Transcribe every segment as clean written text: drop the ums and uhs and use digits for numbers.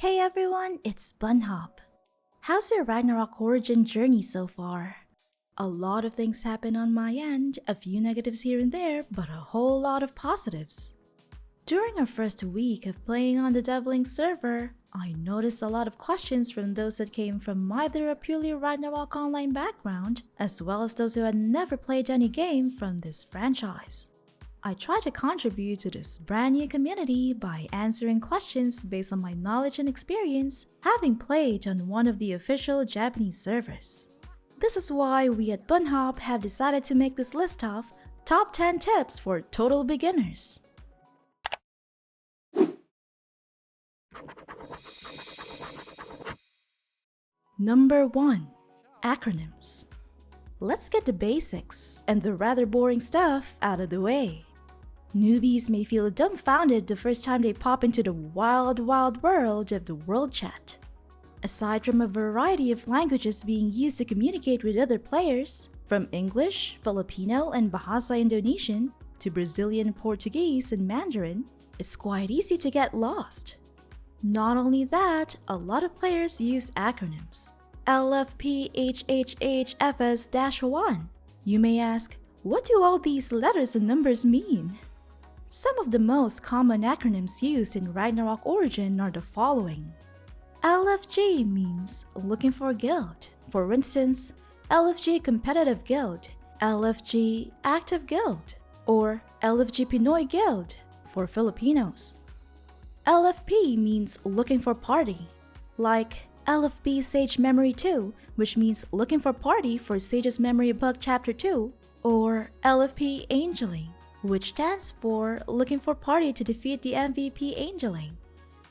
Hey everyone, it's bunnhop. How's your Ragnarok Origin journey so far? A lot of things happen on my end, a few negatives here and there, but a whole lot of positives. During our first week of playing on the Deviling server, I noticed a lot of questions from those that came from either a purely Ragnarok Online background, as well as those who had never played any game from this franchise. I try to contribute to this brand new community by answering questions based on my knowledge and experience having played on one of the official Japanese servers. This is why we at bunnhop have decided to make this list of top 10 tips for total beginners. Number 1. Acronyms. Let's get the basics and the rather boring stuff out of the way. Newbies may feel dumbfounded the first time they pop into the wild world of the world chat. Aside from a variety of languages being used to communicate with other players, from English, Filipino, and Bahasa Indonesian to Brazilian Portuguese and Mandarin, it's quite easy to get lost. Not only that, a lot of players use acronyms. LFPHHHFS-1. You may ask, what do all these letters and numbers mean? Some of the most common acronyms used in Ragnarok Origin are the following. LFG means looking for guild. For instance, LFG Competitive Guild, LFG Active Guild, or LFG Pinoy Guild for Filipinos. LFP means looking for party, like LFP Sage Memory 2, which means looking for party for Sage's Memory Book Chapter 2, or LFP Angeling, which stands for looking for party to defeat the MVP Angeling.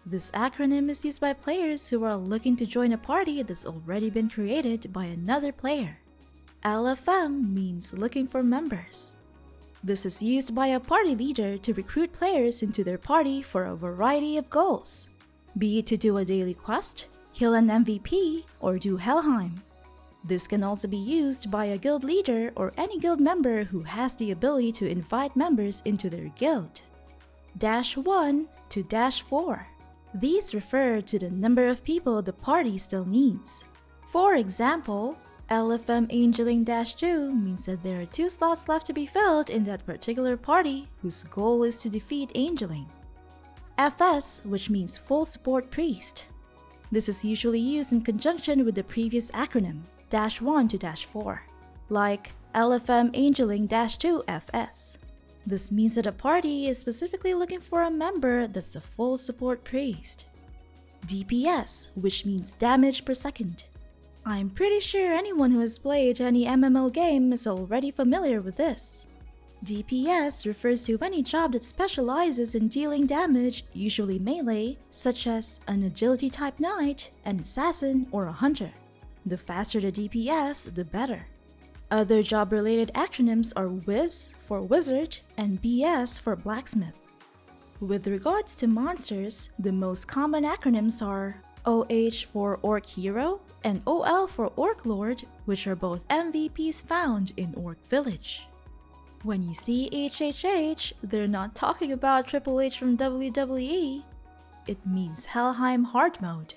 This acronym is used by players who are looking to join a party that's already been created by another player. LFM means looking for members. This is used by a party leader to recruit players into their party for a variety of goals, be it to do a daily quest, kill an MVP, or do Helheim. This can also be used by a guild leader or any guild member who has the ability to invite members into their guild. -1 to -4. These refer to the number of people the party still needs. For example, LFM Angeling -2 means that there are 2 slots left to be filled in that particular party whose goal is to defeat Angeling. FS, which means Full Support Priest. This is usually used in conjunction with the previous acronym, -1 to -4, like LFM Angeling -2 FS. This means that a party is specifically looking for a member that's the full support priest. DPS, which means damage per second. I'm pretty sure anyone who has played any MMO game is already familiar with this. DPS refers to any job that specializes in dealing damage, usually melee, such as an agility type knight, an assassin, or a hunter. The faster the DPS, the better. Other job-related acronyms are Wiz for Wizard and BS for Blacksmith. With regards to monsters, the most common acronyms are OH for Orc Hero and OL for Orc Lord, which are both MVPs found in Orc Village. When you see HHH, they're not talking about Triple H from WWE. It means Helheim Hard Mode.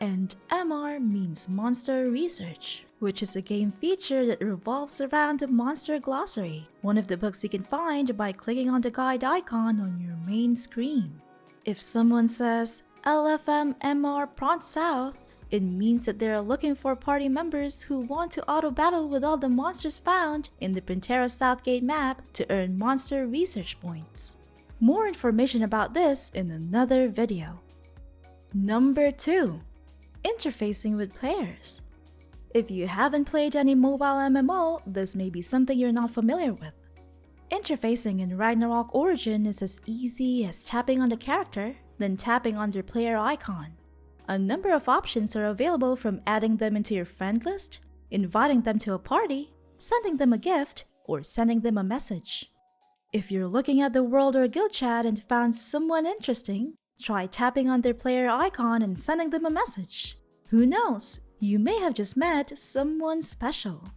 And MR means Monster Research, which is a game feature that revolves around the Monster Glossary, one of the books you can find by clicking on the guide icon on your main screen. If someone says LFM MR Prompt South, it means that they are looking for party members who want to auto-battle with all the monsters found in the Pantera Southgate map to earn Monster Research points. More information about this in another video. Number 2. Interfacing with players. If you haven't played any mobile MMO, this may be something you're not familiar with. Interfacing in Ragnarok Origin is as easy as tapping on the character, then tapping on their player icon. A number of options are available, from adding them into your friend list, inviting them to a party, sending them a gift, or sending them a message. If you're looking at the world or guild chat and found someone interesting, try tapping on their player icon and sending them a message. Who knows, you may have just met someone special.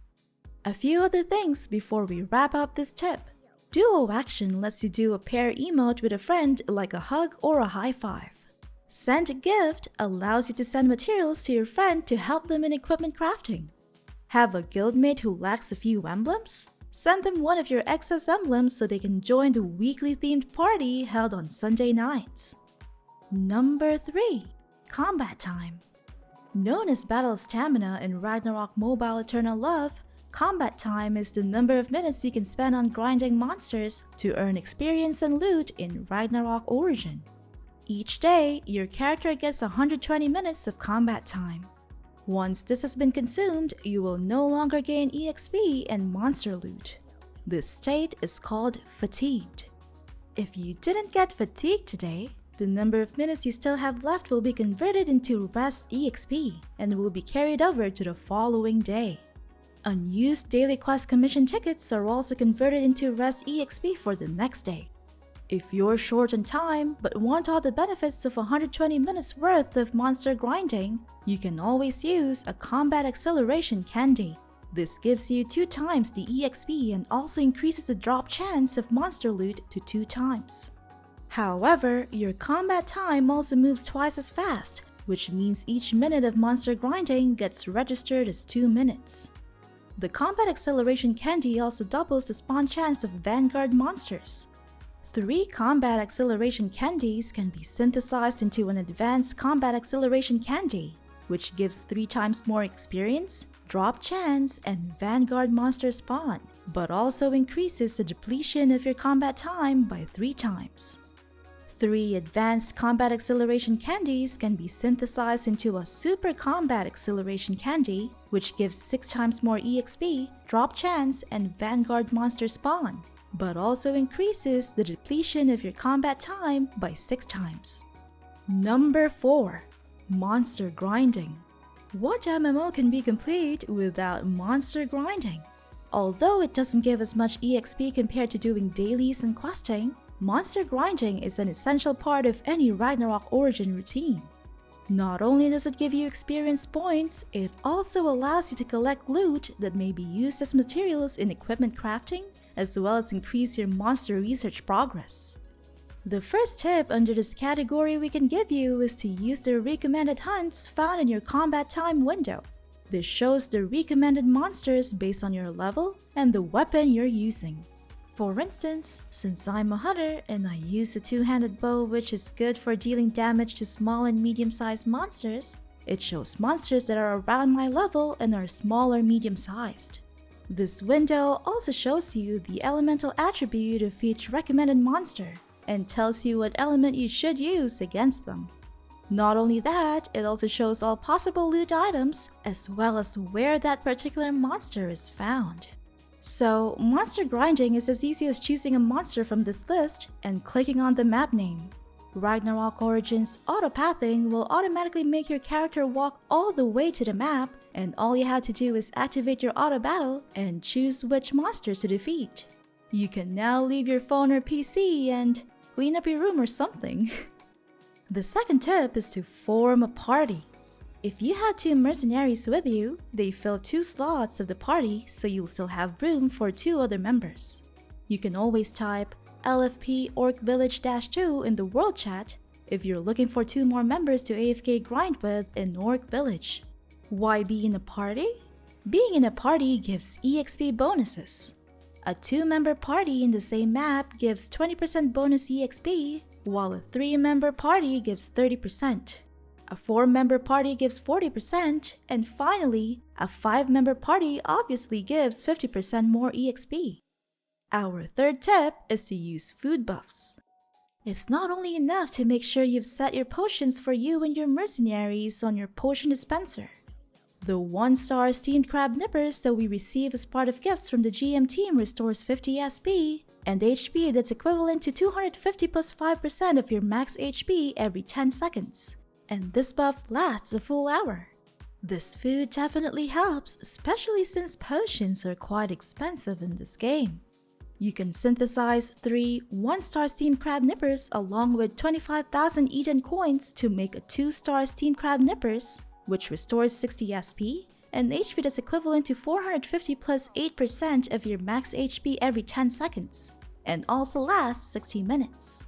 A few other things before we wrap up this tip. Duo action lets you do a pair emote with a friend like a hug or a high five. Send a gift allows you to send materials to your friend to help them in equipment crafting. Have a guildmate who lacks a few emblems? Send them one of your excess emblems so they can join the weekly themed party held on Sunday nights. Number 3. Combat time. Known as Battle Stamina in Ragnarok Mobile Eternal Love, combat time is the number of minutes you can spend on grinding monsters to earn experience and loot in Ragnarok Origin. Each day, your character gets 120 minutes of combat time. Once this has been consumed, you will no longer gain EXP and monster loot. This state is called fatigued. If you didn't get fatigued today, the number of minutes you still have left will be converted into rest EXP and will be carried over to the following day. Unused daily quest commission tickets are also converted into rest EXP for the next day. If you're short on time but want all the benefits of 120 minutes worth of monster grinding, you can always use a combat acceleration candy. This gives you 2 times the EXP and also increases the drop chance of monster loot to 2 times. However, your combat time also moves twice as fast, which means each minute of monster grinding gets registered as 2 minutes. The combat acceleration candy also doubles the spawn chance of vanguard monsters. 3 combat acceleration candies can be synthesized into an advanced combat acceleration candy, which gives 3 times more experience, drop chance, and vanguard monster spawn, but also increases the depletion of your combat time by 3 times. 3 advanced combat acceleration candies can be synthesized into a super combat acceleration candy, which gives 6 times more EXP, drop chance, and vanguard monster spawn, but also increases the depletion of your combat time by 6 times. Number 4. Monster grinding. What MMO can be complete without monster grinding? Although it doesn't give as much EXP compared to doing dailies and questing, monster grinding is an essential part of any Ragnarok Origin routine. Not only does it give you experience points, it also allows you to collect loot that may be used as materials in equipment crafting, as well as increase your monster research progress. The first tip under this category we can give you is to use the recommended hunts found in your combat time window. This shows the recommended monsters based on your level and the weapon you're using. For instance, since I'm a hunter and I use a 2-handed bow which is good for dealing damage to small and medium-sized monsters, it shows monsters that are around my level and are small or medium-sized. This window also shows you the elemental attribute of each recommended monster and tells you what element you should use against them. Not only that, it also shows all possible loot items as well as where that particular monster is found. So, monster grinding is as easy as choosing a monster from this list and clicking on the map name. Ragnarok Origin's auto-pathing will automatically make your character walk all the way to the map, and all you have to do is activate your auto-battle and choose which monsters to defeat. You can now leave your phone or PC and clean up your room or something. The second tip is to form a party. If you have 2 mercenaries with you, they fill 2 slots of the party, so you'll still have room for 2 other members. You can always type LFP Orc Village-2 in the world chat if you're looking for 2 more members to AFK grind with in Orc Village. Why be in a party? Being in a party gives EXP bonuses. A 2-member party in the same map gives 20% bonus EXP, while a 3-member party gives 30%. A 4-member party gives 40%, and finally, a 5-member party obviously gives 50% more EXP. Our third tip is to use food buffs. It's not only enough to make sure you've set your potions for you and your mercenaries on your potion dispenser. The 1-star steamed crab nippers that we receive as part of gifts from the GM team restores 50 SP and HP that's equivalent to 250 plus 5% of your max HP every 10 seconds. And this buff lasts a full hour. This food definitely helps, especially since potions are quite expensive in this game. You can synthesize 3 1-star steamed crab nippers along with 25,000 Eden coins to make a 2-star steamed crab nippers, which restores 60 SP and HP that's equivalent to 450 plus 8% of your max HP every 10 seconds, and also lasts 60 minutes.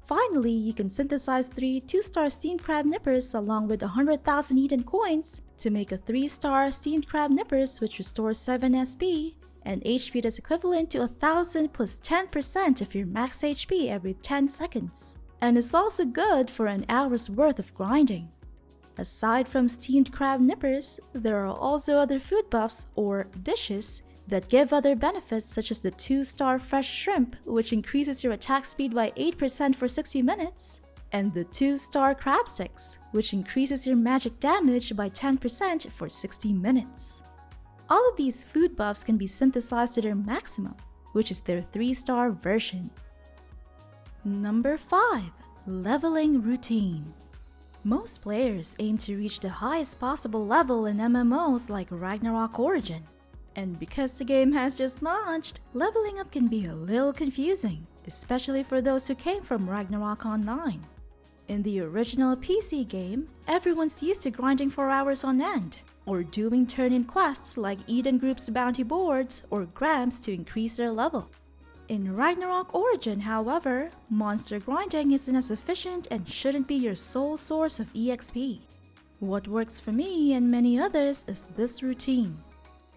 Finally, you can synthesize 3 2-star steamed crab nippers along with 100,000 Eden coins to make a 3-star steamed crab nippers which restores 7 SP and HP that's equivalent to 1,000 plus 10% of your max HP every 10 seconds. And it's also good for an hour's worth of grinding. Aside from steamed crab nippers, there are also other food buffs or dishes that give other benefits such as the 2-star fresh shrimp, which increases your attack speed by 8% for 60 minutes, and the 2-star crab sticks, which increases your magic damage by 10% for 60 minutes. All of these food buffs can be synthesized to their maximum, which is their 3-star version. Number 5. Leveling Routine. Most players aim to reach the highest possible level in MMOs like Ragnarok Origin. And because the game has just launched, leveling up can be a little confusing, especially for those who came from Ragnarok Online. In the original PC game, everyone's used to grinding for hours on end, or doing turn-in quests like Eden Group's bounty boards or grams to increase their level. In Ragnarok Origin, however, monster grinding isn't as efficient and shouldn't be your sole source of EXP. What works for me and many others is this routine.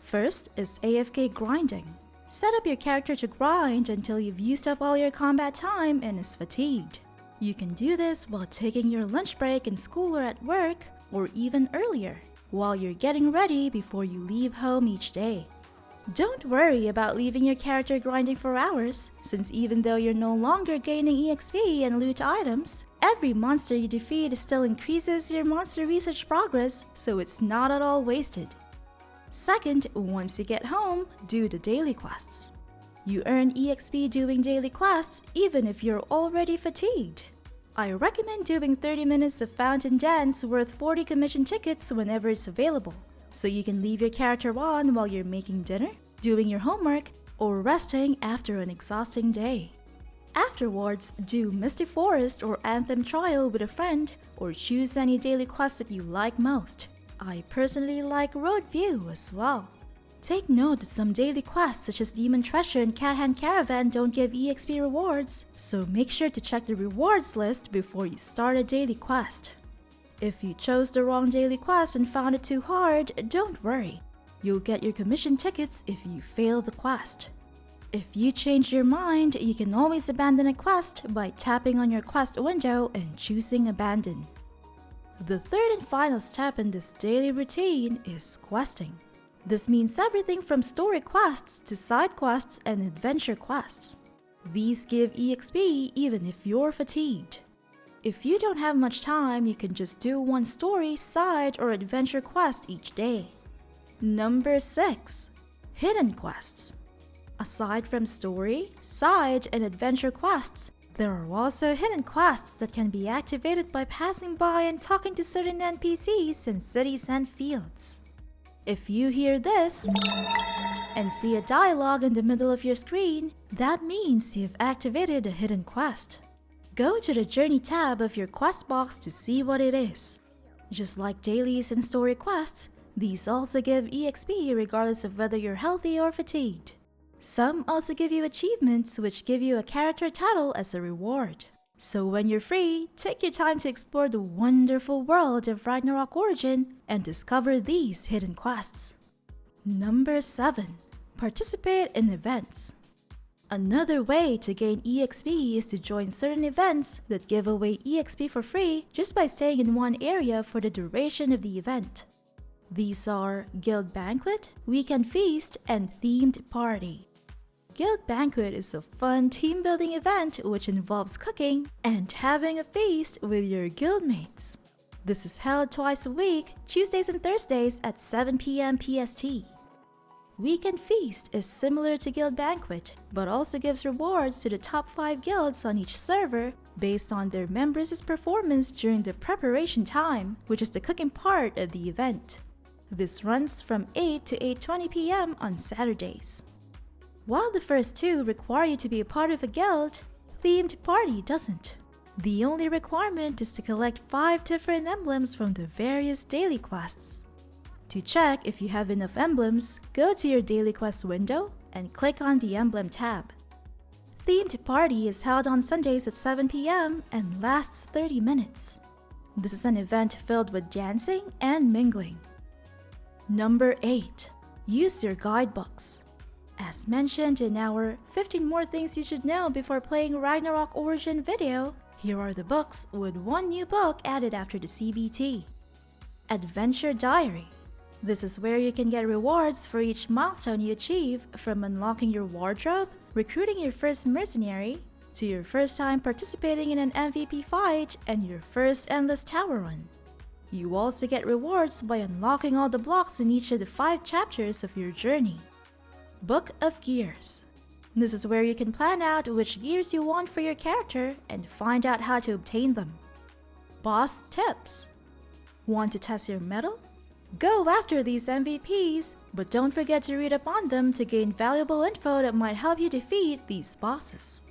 First is AFK grinding. Set up your character to grind until you've used up all your combat time and is fatigued. You can do this while taking your lunch break in school or at work, or even earlier, while you're getting ready before you leave home each day. Don't worry about leaving your character grinding for hours, since even though you're no longer gaining EXP and loot items, every monster you defeat still increases your monster research progress, so it's not at all wasted. Second, once you get home, do the daily quests. You earn EXP doing daily quests even if you're already fatigued. I recommend doing 30 minutes of Fountain Dance worth 40 commission tickets whenever it's available, so you can leave your character on while you're making dinner, doing your homework, or resting after an exhausting day. Afterwards, do Misty Forest or Anthem Trial with a friend, or choose any daily quest that you like most. I personally like Road View as well. Take note that some daily quests such as Demon Treasure and Cat Hand Caravan don't give EXP rewards, so make sure to check the rewards list before you start a daily quest. If you chose the wrong daily quest and found it too hard, don't worry. You'll get your commission tickets if you fail the quest. If you change your mind, you can always abandon a quest by tapping on your quest window and choosing Abandon. The third and final step in this daily routine is questing. This means everything from story quests to side quests and adventure quests. These give EXP even if you're fatigued. If you don't have much time, you can just do one story, side, or adventure quest each day. Number 6. Hidden quests. Aside from story, side, and adventure quests, there are also hidden quests that can be activated by passing by and talking to certain NPCs in cities and fields. If you hear this and see a dialogue in the middle of your screen, that means you've activated a hidden quest. Go to the Journey tab of your quest box to see what it is. Just like dailies and story quests, these also give EXP regardless of whether you're healthy or fatigued. Some also give you achievements which give you a character title as a reward. So when you're free, take your time to explore the wonderful world of Ragnarok Origin and discover these hidden quests. Number 7. Participate in events. Another way to gain EXP is to join certain events that give away EXP for free just by staying in one area for the duration of the event. These are Guild Banquet, Weekend Feast, and Themed Party. Guild Banquet is a fun team-building event which involves cooking and having a feast with your guildmates. This is held twice a week, Tuesdays and Thursdays at 7 p.m. PST. Weekend Feast is similar to Guild Banquet, but also gives rewards to the top 5 guilds on each server based on their members' performance during the preparation time, which is the cooking part of the event. This runs from 8 to 8:20 p.m. on Saturdays. While the first two require you to be a part of a guild, Themed Party doesn't. The only requirement is to collect 5 different emblems from the various daily quests. To check if you have enough emblems, go to your daily quest window and click on the Emblem tab. themed party is held on Sundays at 7 p.m. and lasts 30 minutes. This is an event filled with dancing and mingling. Number 8. Use your guidebooks. As mentioned in our 15 more things you should know before playing Ragnarok Origin video, here are the books with one new book added after the CBT. Adventure Diary. This is where you can get rewards for each milestone you achieve, from unlocking your wardrobe, recruiting your first mercenary, to your first time participating in an MVP fight and your first endless tower run. You also get rewards by unlocking all the blocks in each of the 5 chapters of your journey. Book of Gears. This is where you can plan out which gears you want for your character and find out how to obtain them. Boss Tips. Want to test your mettle? Go after these MVPs, but don't forget to read up on them to gain valuable info that might help you defeat these bosses.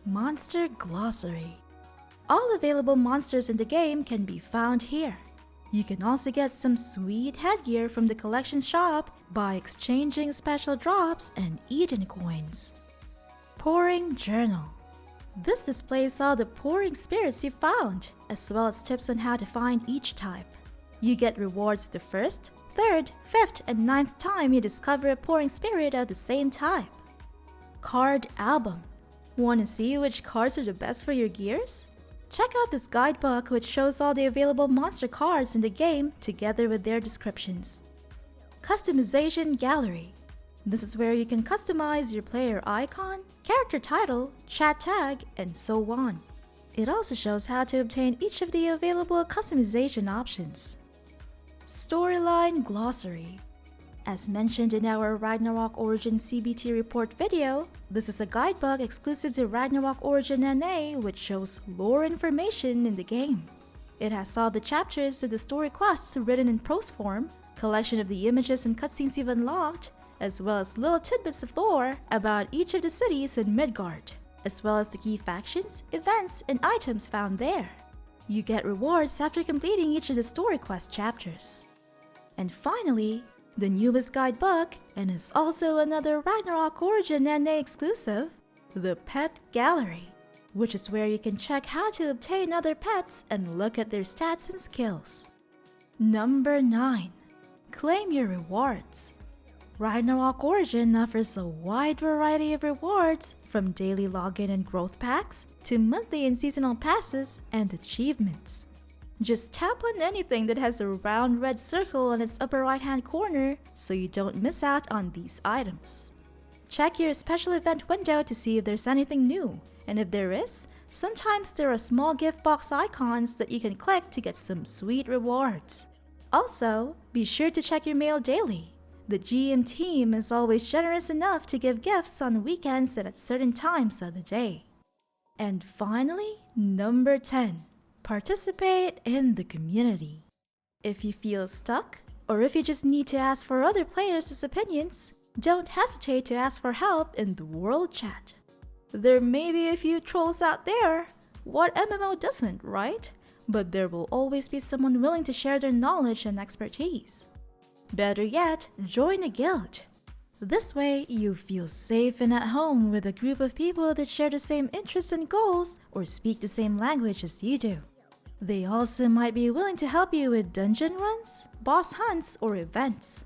Monster Glossary. All available monsters in the game can be found here. You can also get some sweet headgear from the collection shop by exchanging special drops and Eden coins. Pouring Journal. This displays all the pouring spirits you found, as well as tips on how to find each type. You get rewards the 1st, 3rd, 5th, and 9th time you discover a pouring spirit of the same type. Card Album. Want to see which cards are the best for your gears? Check out this guidebook, which shows all the available monster cards in the game together with their descriptions. Customization Gallery. This is where you can customize your player icon, character title, chat tag, and so on. It also shows how to obtain each of the available customization options. Storyline Glossary. As mentioned in our Ragnarok Origin CBT report video, this is a guidebook exclusive to Ragnarok Origin NA which shows lore information in the game. It has all the chapters of the story quests written in prose form, collection of the images and cutscenes you've unlocked, as well as little tidbits of lore about each of the cities in Midgard, as well as the key factions, events, and items found there. You get rewards after completing each of the story quest chapters. And finally, the newest guidebook, and is also another Ragnarok Origin NA exclusive, the Pet Gallery, which is where you can check how to obtain other pets and look at their stats and skills. Number 9. Claim your rewards. Ragnarok Origin offers a wide variety of rewards, from daily login and growth packs to monthly and seasonal passes and achievements. Just tap on anything that has a round red circle on its upper right hand corner so you don't miss out on these items. Check your special event window to see if there's anything new, and if there is, sometimes there are small gift box icons that you can click to get some sweet rewards. Also, be sure to check your mail daily. The GM team is always generous enough to give gifts on weekends and at certain times of the day. And finally, number 10. Participate in the community. If you feel stuck, or if you just need to ask for other players' opinions, don't hesitate to ask for help in the world chat. There may be a few trolls out there. What MMO doesn't, right? But there will always be someone willing to share their knowledge and expertise. Better yet, join a guild. This way, you feel safe and at home with a group of people that share the same interests and goals or speak the same language as you do. They also might be willing to help you with dungeon runs, boss hunts, or events.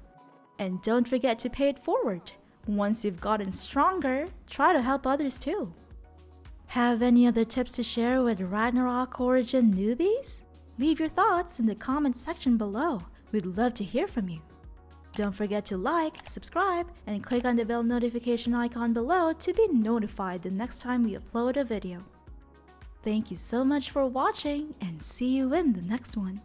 And don't forget to pay it forward. Once you've gotten stronger, try to help others too. Have any other tips to share with Ragnarok Origin newbies? Leave your thoughts in the comments section below. We'd love to hear from you. Don't forget to like, subscribe, and click on the bell notification icon below to be notified the next time we upload a video. Thank you so much for watching, and see you in the next one.